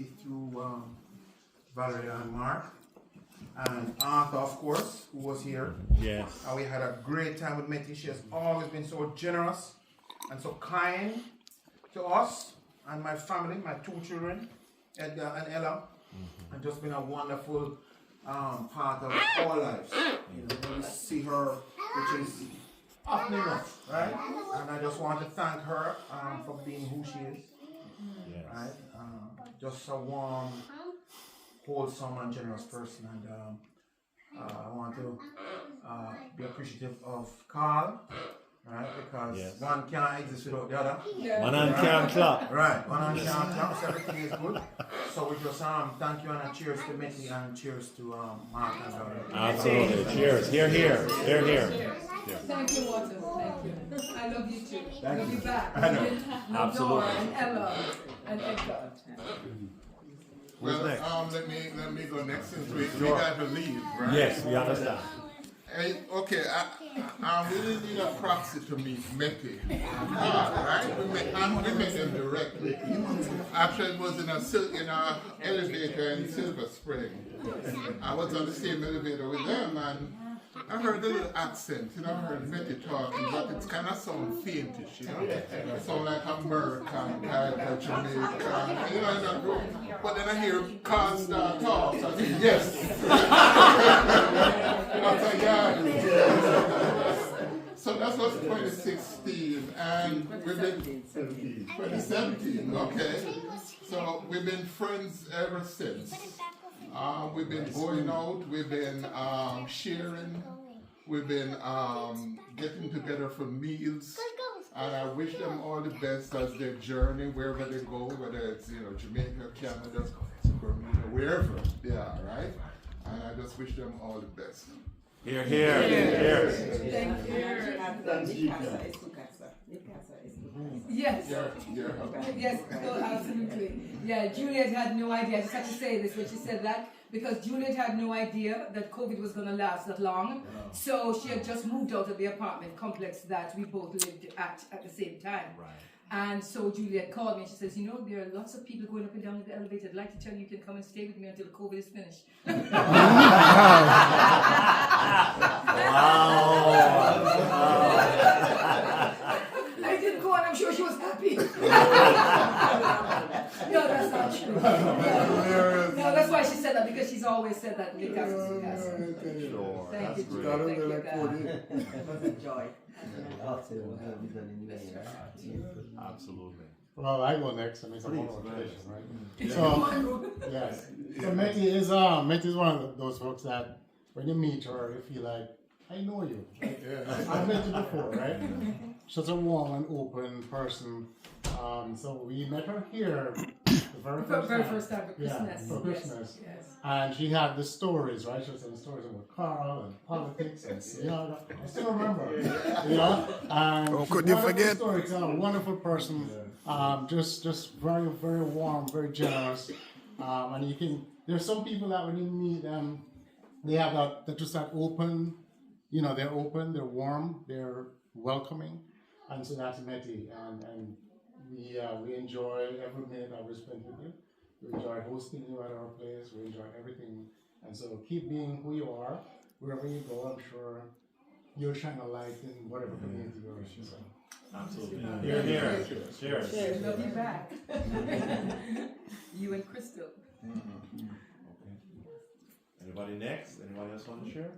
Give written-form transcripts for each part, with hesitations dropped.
through Valerie and Mark. And Arthur, of course, who was here. Yes. And we had a great time with Metty. She has always been so generous and so kind to us and my family, my two children, Edgar and Ella. And just been a wonderful part of our lives. You know, when we see her, which is often enough, right? And I just want to thank her for being who she is. Yes. Right? Just a warm, wholesome and generous person, and I want to be appreciative of Carl, right? Because one can't exist without the other. One hand can't clap. Right, one hand can't clap, so everything is good. So we just thank you and a cheers to Metty and cheers to Mark and Valerie. Absolutely. Cheers. Here, here. Here, here. Thank you, Walter. Thank you. I love you too. I love you back. I know. Absolutely. And Ella and Edgar. Well, let me go next since we got to leave, right? Yes, we understand. Okay, we didn't need a proxy to meet Metty. Right? We met them directly. Actually, it was in a elevator in Silver Spring. I was on the same elevator with them, and I heard a little accent, I heard Metty talking, but it's kind of sound faintish, It sound like American, type of Jamaican, but then I hear Carl start talk, so I say, yes. I say, yeah. So that was 2016, and we've been 2017, okay. So we've been friends ever since. We've been going out, we've been sharing, we've been getting together for meals, and I wish them all the best as their journey, wherever they go, whether it's Jamaica, Canada, Bermuda, wherever they are, right? And I just wish them all the best. Here, here. Here. Thank you. Yes. Yes, no, absolutely. Yeah, Juliet had no idea. I just have to say this when she said that, because Juliet had no idea that COVID was going to last that long. So she had just moved out of the apartment complex that we both lived at the same time. Right. And so Juliet called me and she says, there are lots of people going up and down the elevator. I'd like to tell you, you can come and stay with me until COVID is finished. I didn't go, and I'm sure she was happy. No, that's not true. No, that's why she said that, because she's always said that. Sure. Thank you, Juliet. Thank you, It was a joy. Absolutely. Well, I go next. I mean, it's a whole tradition, right? So, yes. So Metty is one of those folks that when you meet her, you feel like, I know you. Like, I've met you before, right? She's a warm and open person. So we met her here the very first time for Christmas. For Christmas. Yes. And she had the stories, right? She was telling stories about Carl and politics, and I still remember. And could you forget? Stories, a wonderful person, just very, very warm, very generous. And there's some people that when you meet them, they have that just that open, they're open, they're warm, they're welcoming, and so that's Metty, and we enjoy every minute that we spend with you. We enjoy hosting you at our place. We enjoy everything, and so keep being who you are wherever you go. I'm sure you'll shine a light in whatever community you're in. So. Absolutely. Here, here. Cheers. Cheers. Love you back. You and Crystal. Okay. Anybody next? Anybody else want to share?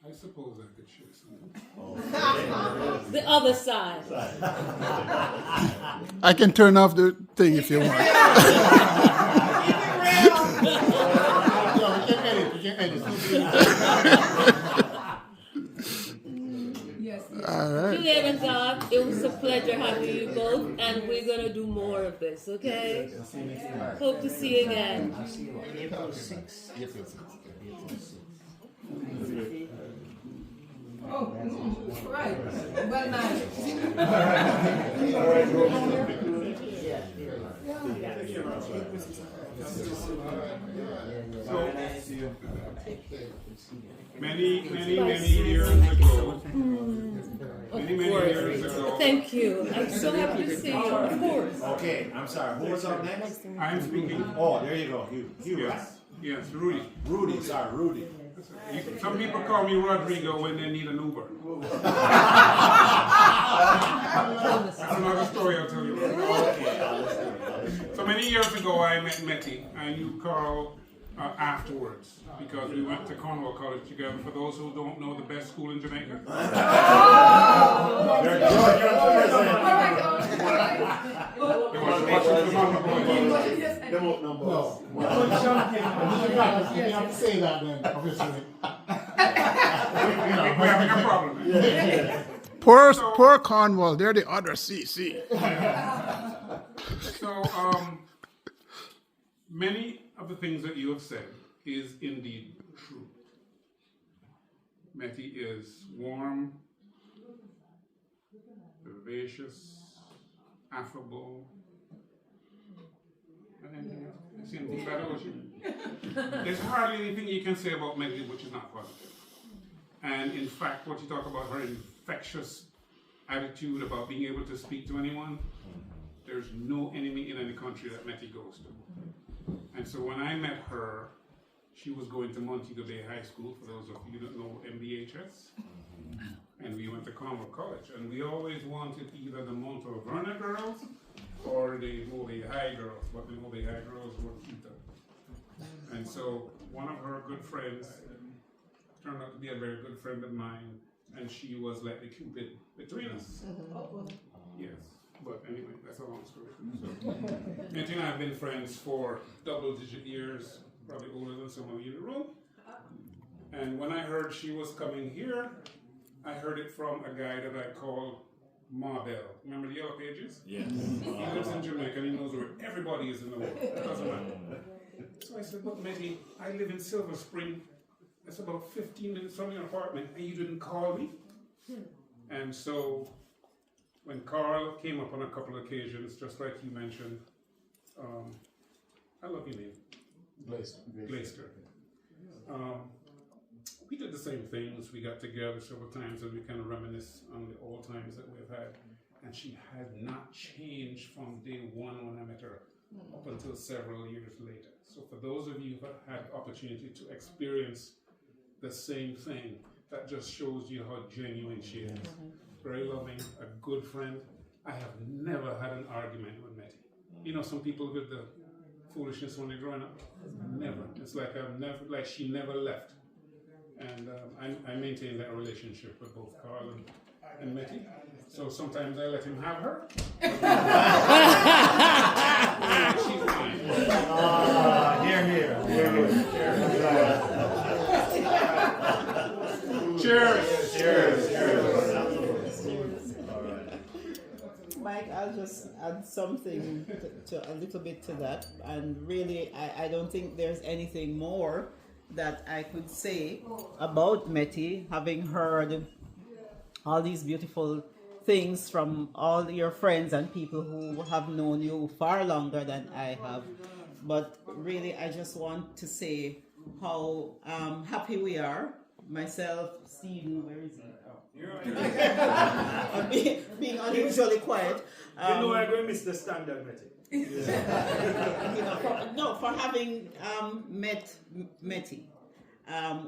I suppose I could share something. Okay. The other side. I can turn off the thing if you want. Yes. All right. Juliet and God, it was a pleasure having you both, and we're going to do more of this, okay? Hope to see you again. April 6th. Oh, right. Well managed. So, many years ago. Many years ago. Thank you. I'm so happy to see you. Of course. Okay, I'm sorry. Who was up next? I'm speaking. Oh, there you go. Hugh, right? Yes, Rudy. Rudy, sorry, Rudy. Some people call me Rodrigo when they need an Uber. That's another story I'll tell you. So many years ago, I met Metty. I knew Carl afterwards because we went to Cornwall College together. For those who don't know, the best school in Jamaica. No. You have to say that then, obviously. We're having a problem. Poor Cornwall, they're the other CC. So, many of the things that you have said is indeed true. Metty is warm, vivacious, affable. And anything else? I see anything better with you? There's hardly anything you can say about Metty which is not positive. And in fact, what you talk about her infectious attitude about being able to speak to anyone, there's no enemy in any country that Metty goes to. And so when I met her, she was going to Montego Bay High School, for those of you that know MBHS. And we went to Cornwall College. And we always wanted either the Mount Verna girls or the Moby High girls, but the Moby High girls were cuter. And so one of her good friends turned out to be a very good friend of mine, and she was like the Cupid between us. Yes. But anyway, that's a long story. So, Metty and I have been friends for double-digit years, probably older than some of you in the room. And when I heard she was coming here, I heard it from a guy that I call Marbell. Remember the Yellow Pages? Yes. He lives in Jamaica and he knows where everybody is in the world. It doesn't matter. So I said, look, Metty, I live in Silver Spring. That's about 15 minutes from your apartment, and you didn't call me. And so when Carl came up on a couple of occasions, just like you mentioned, I love your name. Glaister. We did the same things. We got together several times and we kind of reminisce on the old times that we've had. And she had not changed from day one when I met her up until several years later. So for those of you who have had opportunity to experience the same thing, that just shows you how genuine she is. Very loving, a good friend. I have never had an argument with Metty. You know, some people with the foolishness when they're growing up. Never. It's like she never left. And I maintain that relationship with both Carl and Metty. So sometimes I let him have her. She's mine. Cheers. Mike, I'll just add something to a little bit to that. And really, I don't think there's anything more that I could say about Metty, having heard all these beautiful things from all your friends and people who have known you far longer than I have. But really, I just want to say how happy we are. Myself, Stephen, where is he? Being unusually quiet. You know I'm going to miss the standard, Metty. For having met Metty,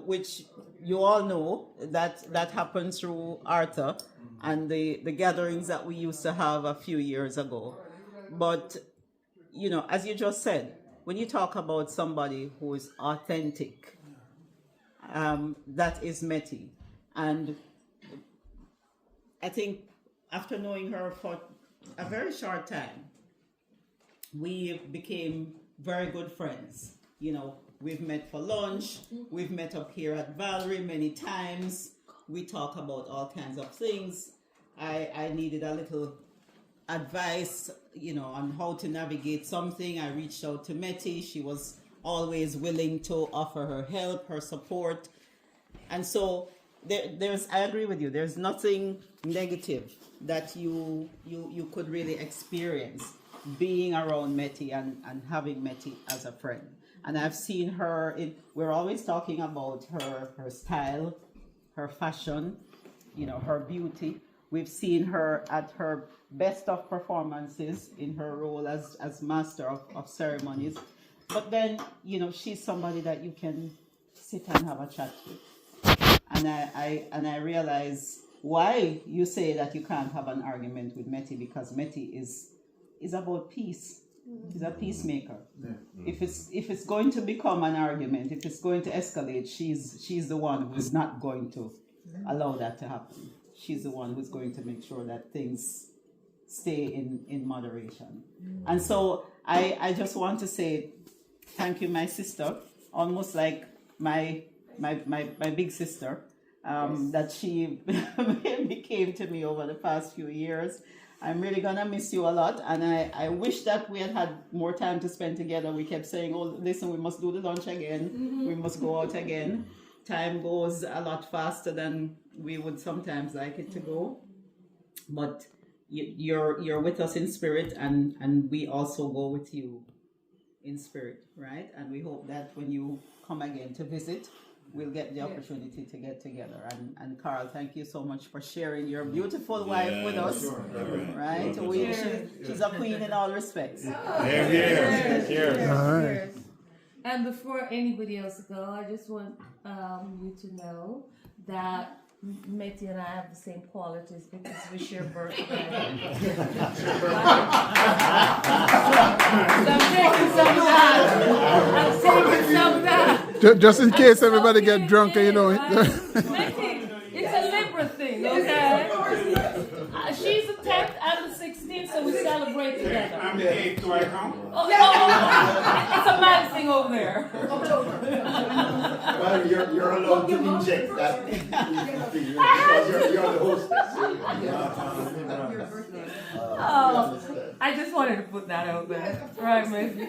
which you all know that happened through Arthur and the gatherings that we used to have a few years ago. But, you know, as you just said, when you talk about somebody who is authentic, that is Metty. And I think after knowing her for a very short time, we became very good friends. You know, we've met for lunch, we've met up here at Valerie many times. We talk about all kinds of things. I needed a little advice, you know, on how to navigate something. I reached out to Metty. She was always willing to offer her help, her support. And so I agree with you. There's nothing negative that you could really experience being around Metty and having Metty as a friend. And I've seen her we're always talking about her style, her fashion, her beauty. We've seen her at her best of performances in her role as master of ceremonies. But then, she's somebody that you can sit and have a chat with. And I realize why you say that you can't have an argument with Metty, because Metty is about peace. He's a peacemaker. Yeah. If it's going to become an argument, if it's going to escalate, she's the one who's not going to allow that to happen. She's the one who's going to make sure that things stay in moderation. And so I just want to say thank you, my sister, almost like my big sister, that she became to me over the past few years. I'm really gonna miss you a lot, and I wish that we had more time to spend together. We kept saying, oh, listen, we must do the lunch again, we must go out again. Time goes a lot faster than we would sometimes like it to go, but you're with us in spirit, and we also go with you in spirit, right? And we hope that when you come again to visit, we'll get the opportunity to get together. And Carl, thank you so much for sharing your beautiful wife with us. Sure. Right? She's a queen in all respects. Cheers. All right. And before anybody else go, I just want you to know that Metty and I have the same qualities because we share birthday. I'm taking some of that. Just in case everybody get drunk, Metty, it's a Libra thing, okay? She's the 10th, I'm the 16th, so we celebrate together. I'm the 8th, do I count? It's a man thing over there. Well, you're allowed to inject that because you're the hostess. I just wanted to put that out there. Right, Metty?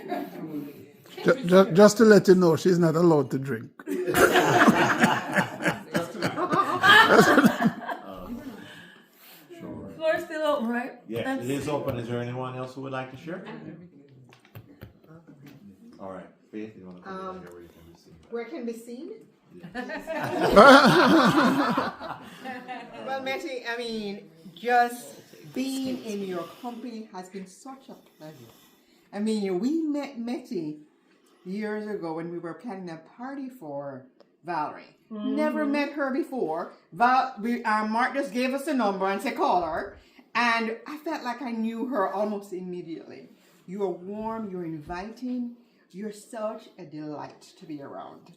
just to let you know, she's not allowed to drink. Floor's still open, right? Yeah, it is open. Is there anyone else who would like to share? All right, Faith, you want to come here where you can be seen? Where can be seen? Well, Metty, I mean, just being in your company has been such a pleasure. I mean, we met Metty years ago when we were planning a party for Valerie. Never met her before. Mark just gave us a number and said, call her. And I felt like I knew her almost immediately. You are warm, you're inviting, you're such a delight to be around.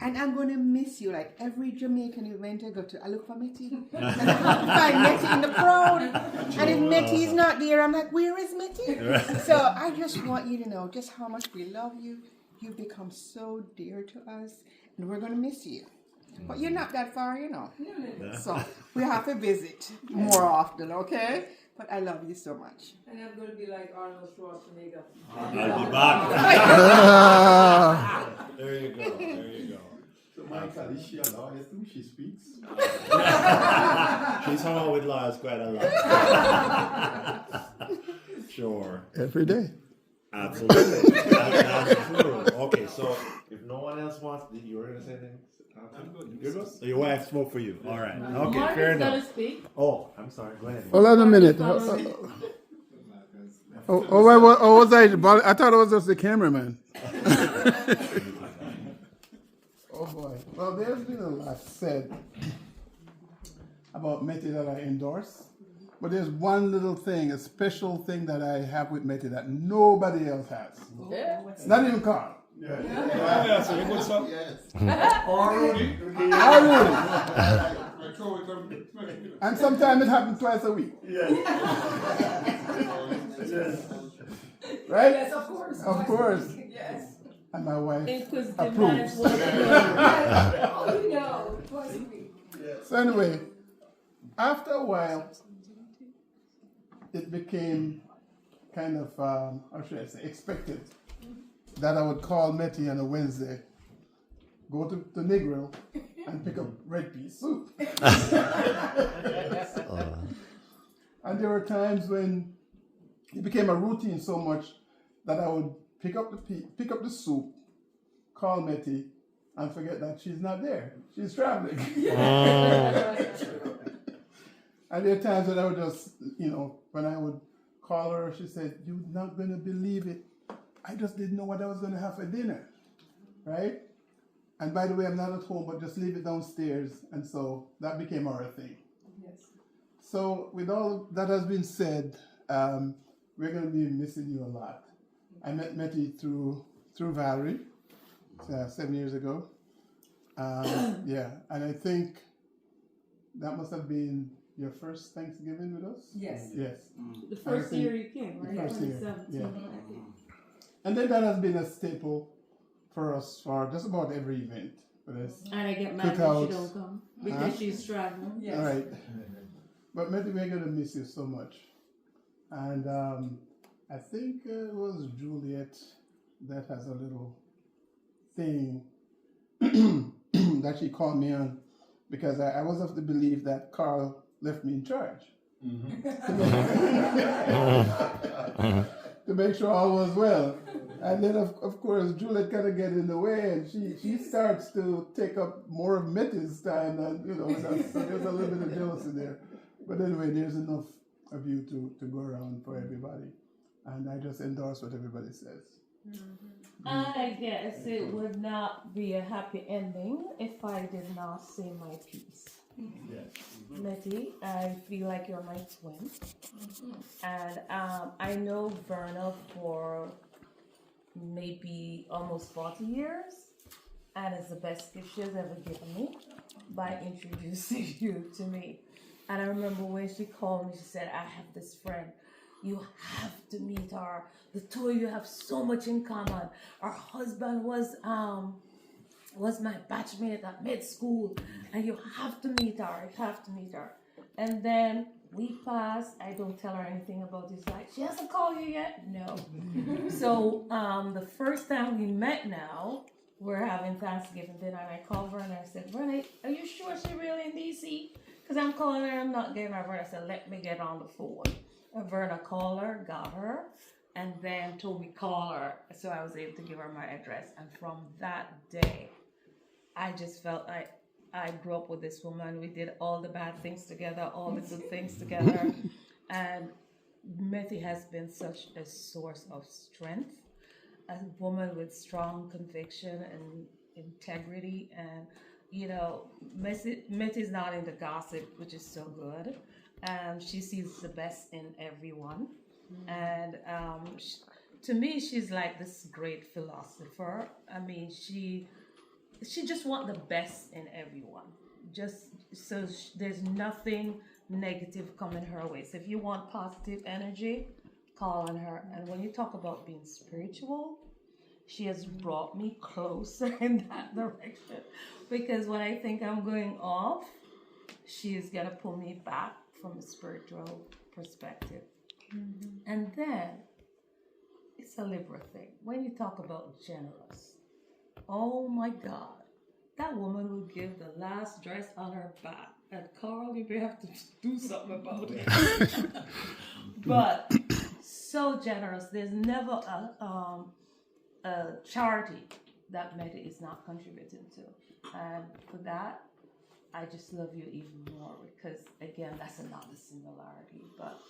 And I'm going to miss you. Like every Jamaican event I go to, I look for Metty. And I have to find Metty in the crowd. And if Metty is not there, I'm like, where is Metty? So I just want you to know just how much we love you. You've become so dear to us. And we're going to miss you. But you're not that far, So we have to visit more often, okay? But I love you so much. And I'm going to be like Arnold Schwarzenegger. I'll be back. There you go. So Michael, is she a lawyer too? She speaks? She's hung out with lawyers quite a lot. Sure. Every day. Absolutely. That's true. Okay, so if no one else wants, you were going to say anything? I'm good. You're good? So your wife spoke for you. All right. Okay, Mark fair is enough. gonna speak. Oh, I'm sorry. Go ahead. Hold on a minute. Was I? I thought it was just the cameraman. Oh boy. Well, there's been a lot said about Metty that I endorse. But there's one little thing, a special thing that I have with Metty that nobody else has. Yeah. Not even Carl. Yeah, so you good stuff? Yes. Or Rudy. And sometimes it happens twice a week. Right? Yes, of course. Of course. Yes. And my wife Inquisitive approves. Oh, twice a week. So anyway, after a while, it became kind of, how should I say, expected that I would call Metty on a Wednesday, go to the Negro, and pick up red pea soup. And there were times when it became a routine so much that I would pick up the soup, call Metty, and forget that she's not there. She's traveling. And there are times when I would just, when I would call her, she said, "You're not going to believe it. I just didn't know what I was going to have for dinner." Right? And by the way, I'm not at home, but just leave it downstairs. And so that became our thing. Yes. So with all that has been said, we're going to be missing you a lot. I met Metty through Valerie 7 years ago. Yeah, and I think that must have been your first Thanksgiving with us? Yes. Yes. The first year you came, right? The first year, 2017. yeah. And then that has been a staple for us for just about every event. And I get mad when she don't come because she's traveling. Yes. All right. But Metty, we're going to miss you so much. And I think it was Juliet that has a little thing that she called me on because I was of the belief that Carl left me in charge. To make sure all was well. And then, of course, Juliet kind of get in the way, and she starts to take up more of Metty's time, and so there's a little bit of jealousy there. But anyway, there's enough of you to go around for everybody, and I just endorse what everybody says. I guess it would not be a happy ending if I did not say my piece. Metty, I feel like you're my twin, and I know Verna for maybe almost 40 years, and it's the best gift she's ever given me by introducing you to me. And I remember when she called me, she said, "I have this friend. You have to meet her. The two of you have so much in common. Her husband was my batchmate at med school, and you have to meet her. You have to meet her." And then we passed. I don't tell her anything about this. Like, she hasn't called you yet? No. So the first time we met now, we're having Thanksgiving dinner, and I called her and I said, "Verna, are you sure she's really in DC? Because I'm calling her, I'm not getting her." Verna said, "Let me get on the phone." And Verna called her, got her, and then told me call her. So I was able to give her my address. And from that day, I just felt like I grew up with this woman. We did all the bad things together, all the good things together. And Metty has been such a source of strength, a woman with strong conviction and integrity. And, Metty's not into gossip, which is so good. She sees the best in everyone. And to me, she's like this great philosopher. I mean, she just wants the best in everyone. Just so there's nothing negative coming her way. So if you want positive energy, call on her. And when you talk about being spiritual, she has brought me closer in that direction. Because when I think I'm going off, she is going to pull me back from a spiritual perspective. And then it's a Libra thing. When you talk about generous, oh my God, that woman would give the last dress on her back. And Carl, you may have to do something about it. But so generous. There's never a charity that Metty is not contributing to. And for that, I just love you even more because, again, that's another similarity. But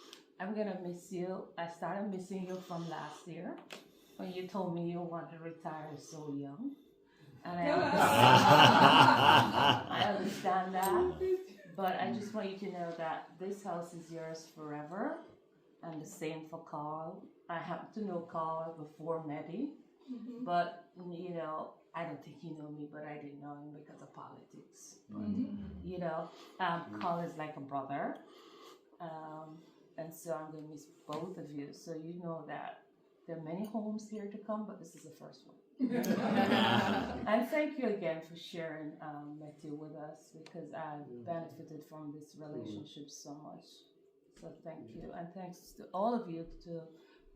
I'm going to miss you. I started missing you from last year when you told me you want to retire so young. And I understand that. But I just want you to know that this house is yours forever. And the same for Carl. I happen to know Carl before Metty. But, I don't think you know me, but I didn't know him because of politics. Carl is like a brother. And so I'm going to miss both of you. So you know that there are many homes here to come, but this is the first one. And thank you again for sharing Metty with us because I benefited from this relationship so much. So thank you. And thanks to all of you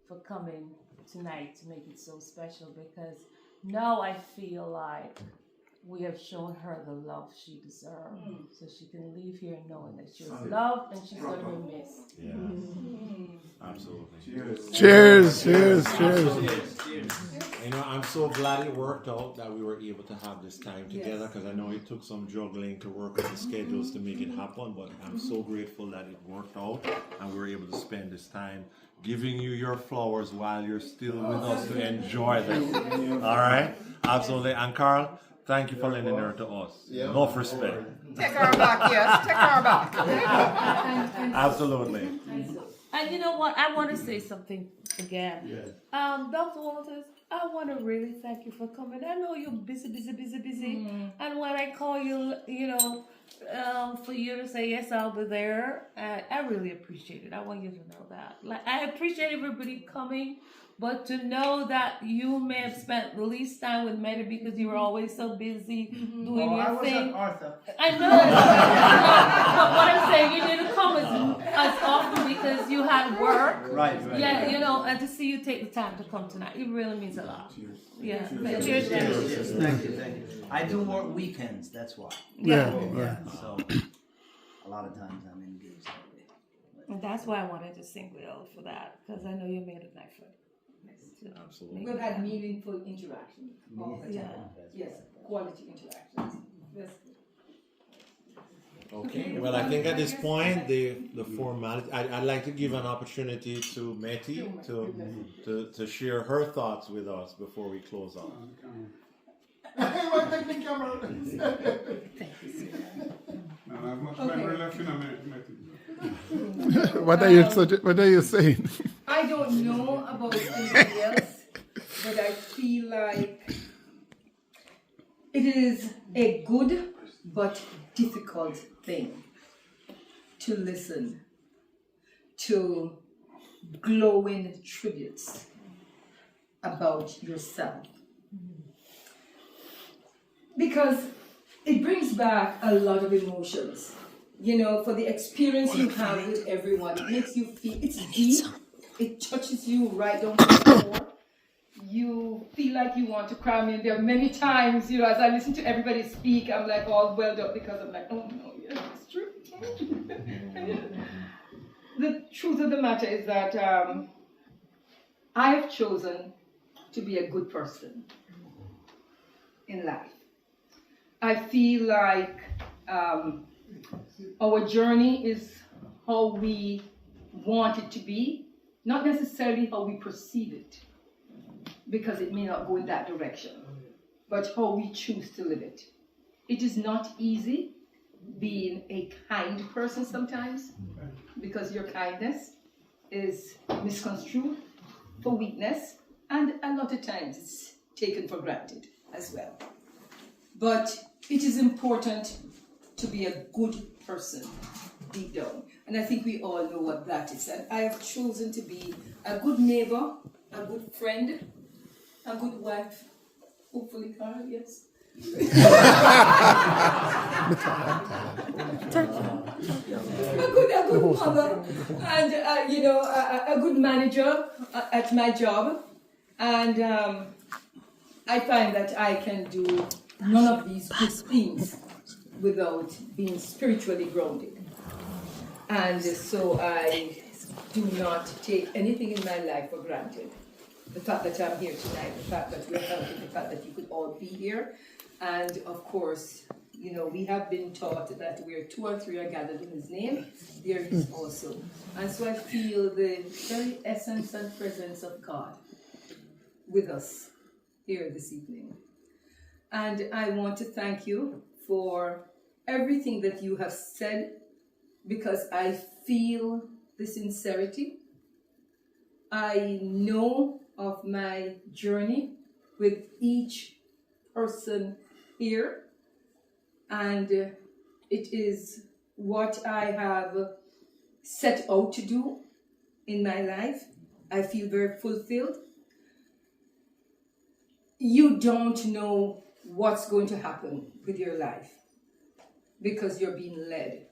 for coming tonight to make it so special because now I feel like we have shown her the love she deserves. So she can leave here knowing that she's loved and she's going to be missed. Yeah. Absolutely. Cheers, cheers, cheers. You know, I'm so glad it worked out that we were able to have this time together, because I know it took some juggling to work with the schedules to make it happen, but I'm so grateful that it worked out and we were able to spend this time giving you your flowers while you're still with us to enjoy them. All right? Absolutely. And Carl, thank you for lending her to us. Enough respect. Take her back, yes. Take her back. Absolutely. And you know what? I want to say something again. Dr. Walters, I want to really thank you for coming. I know you're busy. And when I call you, you know, for you to say, yes, I'll be there, I really appreciate it. I want you to know that. Like, I appreciate everybody coming, but to know that you may have spent the least time with Metty because you were always so busy doing your thing. Arthur. I know. But what I'm saying, you didn't come as often because you had work. Right. Yeah, you know, and to see you take the time to come tonight, it really means a lot. Yeah. Cheers. Thank you. I do work weekends, that's why. Yeah. So a lot of times I'm engaged. And that's why I wanted to sing Will for that, because I know you made a night for it. Absolutely. We've had meaningful interaction all the time. Yeah. Yes, quality interactions. Yes. Okay, well, I think at this point, the formality, I'd like to give an opportunity to Metty to share her thoughts with us before we close out. Thank you, I have much memory left in a minute. What are you saying? I don't know about anybody else, but I feel like it is a good but difficult thing to listen to glowing tributes about yourself, because it brings back a lot of emotions. You know, for the experience you have with everyone, it makes you feel, it's deep, it touches you right down to the core. You feel like you want to cry. I mean, there are many times, you know, as I listen to everybody speak, I'm like all welled up because I'm like, oh no, yeah, it's true. The truth of the matter is that I've chosen to be a good person in life. I feel like our journey is how we want it to be, not necessarily how we perceive it, because it may not go in that direction, but how we choose to live it. It is not easy being a kind person sometimes, because your kindness is misconstrued for weakness, and a lot of times it's taken for granted as well. But it is important to be a good person deep down. And I think we all know what that is. And I have chosen to be a good neighbor, a good friend, a good wife. Hopefully, Carl, yes. a good mother, and you know, a good manager at my job. And I find that I can do none of these good things without being spiritually grounded. And so I do not take anything in my life for granted. The fact that I'm here tonight, the fact that we're healthy, the fact that you could all be here. And of course, you know, we have been taught that where 2 or 3 are gathered in His name, there He is also. And so I feel the very essence and presence of God with us here this evening. And I want to thank you for everything that you have said, because I feel the sincerity. I know of my journey with each person here, and it is what I have set out to do in my life. I feel very fulfilled. You don't know what's going to happen with your life because you're being led.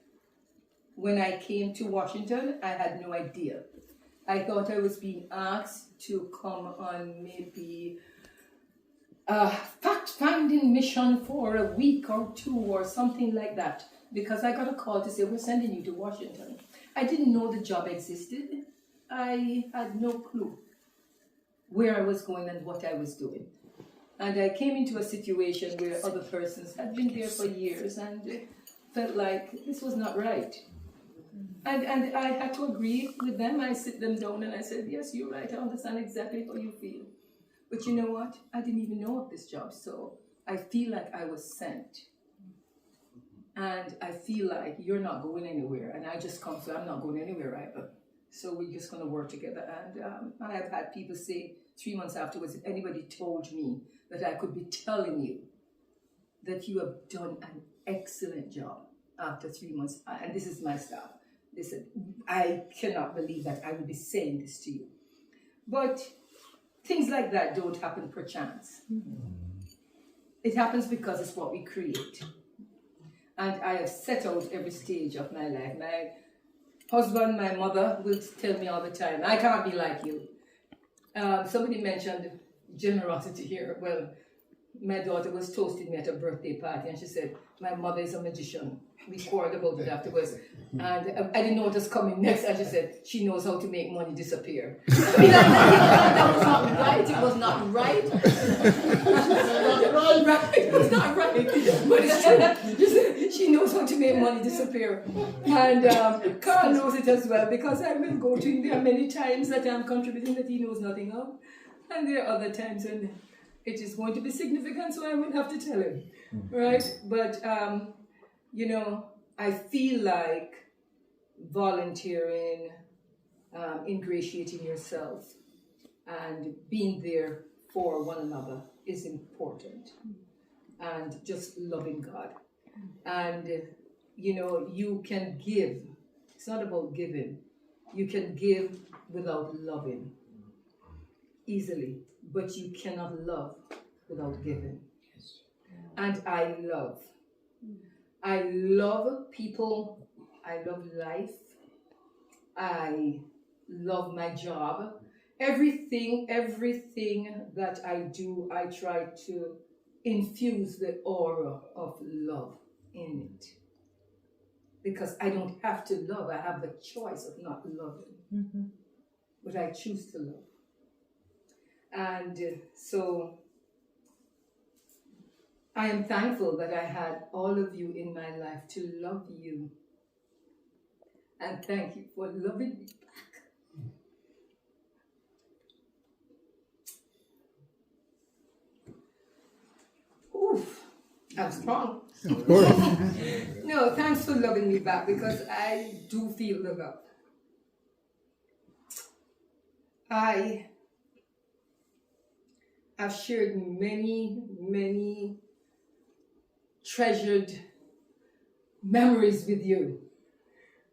When I came to Washington, I had no idea. I thought I was being asked to come on maybe fact-finding mission for a week or two or something like that, because I got a call to say, we're sending you to Washington. I didn't know the job existed. I had no clue where I was going and what I was doing. And I came into a situation where other persons had been there for years and felt like this was not right. And I had to agree with them. I sit them down and I said, yes, you're right. I understand exactly how you feel. But you know what? I didn't even know of this job. So I feel like I was sent. And I feel like you're not going anywhere. And I just come, so I'm not going anywhere either. So we're just going to work together. And I have had people say 3 months afterwards, if anybody told me that I could be telling you that you have done an excellent job after 3 months, and this is my staff, they said, I cannot believe that I would be saying this to you. But things like that don't happen per chance. It happens because it's what we create. And I have set out every stage of my life. My husband, my mother will tell me all the time, I can't be like you. Somebody mentioned generosity here. Well, my daughter was toasting me at a birthday party and she said, my mother is a magician. We quarreled about it afterwards. And I didn't know what was coming next. And she said, she knows how to make money disappear. I mean, that was not right. It was not right. It was not right. But it's true. She knows how to make money disappear. And Carl knows it as well, because I will go to him. There are many times that I'm contributing that he knows nothing of. And there are other times when it is going to be significant, so I will have to tell him. Right? But, you know, I feel like volunteering, ingratiating yourself, and being there for one another is important. And just loving God. And, you know, you can give. It's not about giving. You can give without loving easily, but you cannot love without giving. And I love. I love people. I love life. I love my job. Everything that I do, I try to infuse the aura of love in it. Because I don't have to love. I have the choice of not loving. But I choose to love. And so I am thankful that I had all of you in my life to love you. And thank you for loving me back. Oof, I'm strong. Of course. No, thanks for loving me back, because I do feel the love. I've shared many treasured memories with you.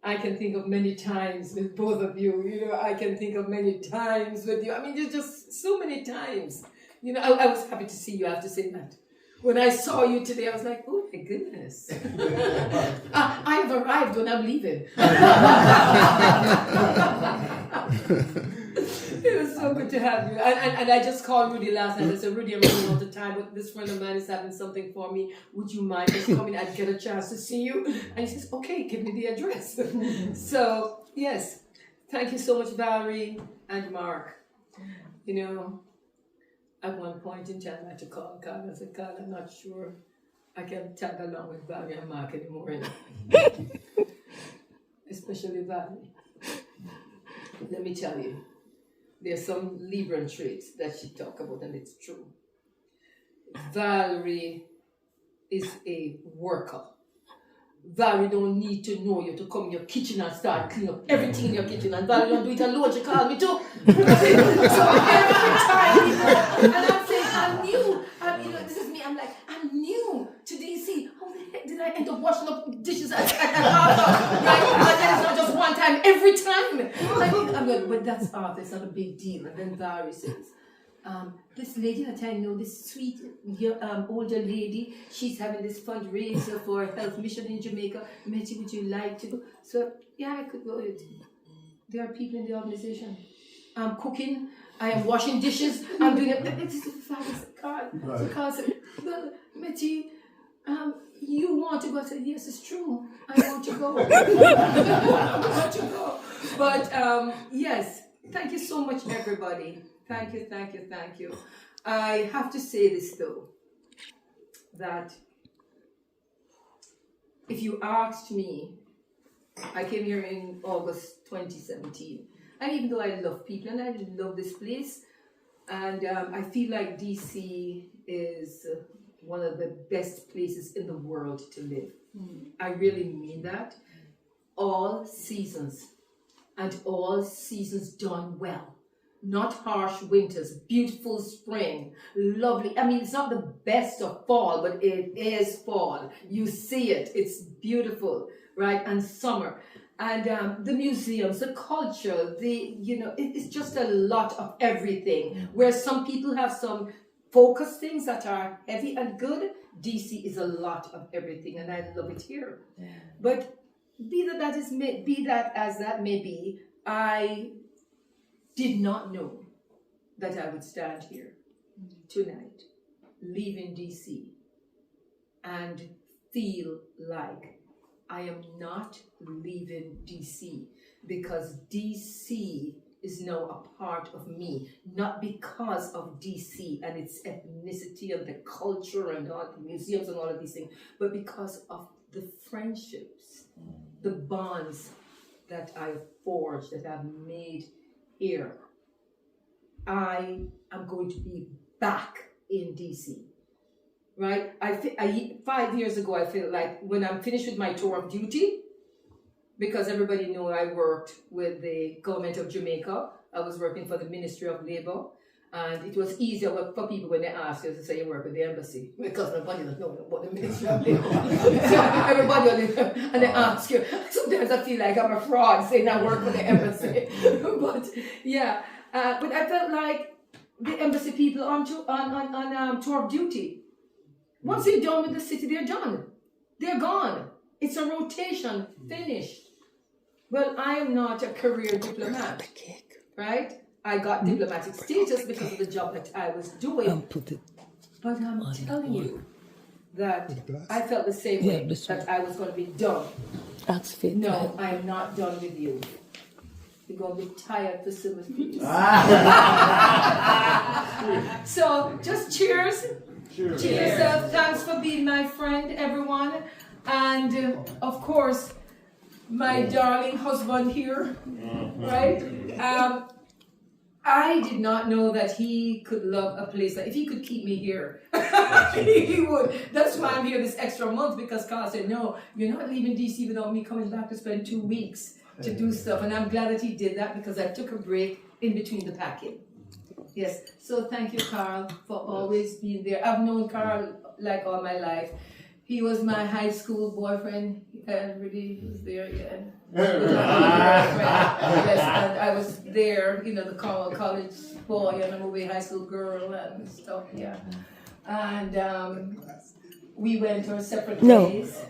I can think of many times with both of you. You know, I can think of many times with you. I mean, there's just so many times. You know, I was happy to see you, I have to say that. When I saw you today, I was like, oh my goodness. I've arrived when I'm leaving. It was so good to have you. And I just called Rudy last night. I said, Rudy, I'm running all the time, but this friend of mine is having something for me. Would you mind just coming? I'd get a chance to see you. And he says, okay, give me the address. So, yes, thank you so much, Valerie and Mark. You know, at one point in time, I had to call Carl. I said, Carl, I'm not sure I can tag along with Valerie and Mark anymore. Especially Valerie. Let me tell you, there's some Libran traits that she talked about, and it's true. Valerie is a worker. Valerie don't need to know you to come in your kitchen and start clean up everything in your kitchen. And Valerie don't do it alone, she call me too. So every time, and I'm saying, I'm new. You know, this is me. I'm like, I'm new to DC. How the heck did I end up washing up dishes at Arthur? Right? And then it's not just one time, every time. I'm like, but that's Arthur, it's not a big deal. And then Valerie says, this lady that I know, this sweet older lady, she's having this fundraiser for a health mission in Jamaica. Metty, would you like to go? So, yeah, I could go with you. There are people in the organization. I'm cooking, I am washing dishes, I'm doing it. This is fabulous. Carl. So Carl said, well, Metty, you want to go? I said, yes, it's true. I want to go. I want to go. But yes, thank you so much, everybody. Thank you, thank you, thank you. I have to say this though, that if you asked me, I came here in August 2017, and even though I love people and I love this place, and I feel like DC is one of the best places in the world to live. I really mean that. All seasons, and all seasons done well. Not harsh winters, beautiful spring, lovely. I mean, it's not the best of fall, but it is fall. You see it, it's beautiful, right? And summer. And the museums, the culture, it's just a lot of everything. Where some people have some focused things that are heavy and good, DC is a lot of everything, and I love it here. Yeah. But be that as that may be, I did not know that I would stand here tonight, leaving DC, and feel like I am not leaving DC, because DC is now a part of me, not because of DC and its ethnicity and the culture and all the museums and all of these things, but because of the friendships, the bonds that I've forged, that I've made here. I am going to be back in DC, right? 5 years ago, I feel like when I'm finished with my tour of duty, because everybody knew I worked with the government of Jamaica. I was working for the Ministry of Labour, and it was easier for people when they ask you to say you work with the embassy, because nobody doesn't know about the Ministry of Labour. So everybody and they ask you. Sometimes I feel like I'm a fraud saying I work for the embassy, but yeah. But I felt like the embassy people on tour of duty. Once they're done with the city, they're done. They're gone. It's a rotation, finished. Well, I am not a career diplomat, right? I got diplomatic status because of the job that I was doing. But I'm telling you that I felt the same way, that I was going to be done. No, I am not done with you. You're going to be tired for Silver Peace. So just cheers. Cheers. Cheers. Thanks for being my friend, everyone. And of course, my darling husband here, right? I did not know that he could love a place that if he could keep me here, he would. That's why I'm here this extra month, because Carl said, no, you're not leaving DC without me coming back to spend 2 weeks to do stuff. And I'm glad that he did that, because I took a break in between the packing. Yes, so thank you, Carl, for always being there. I've known Carl like all my life. He was my high school boyfriend. Really was there again. Yes, and I was there, the college boy and a movie high school girl and stuff, yeah. And we went our separate ways.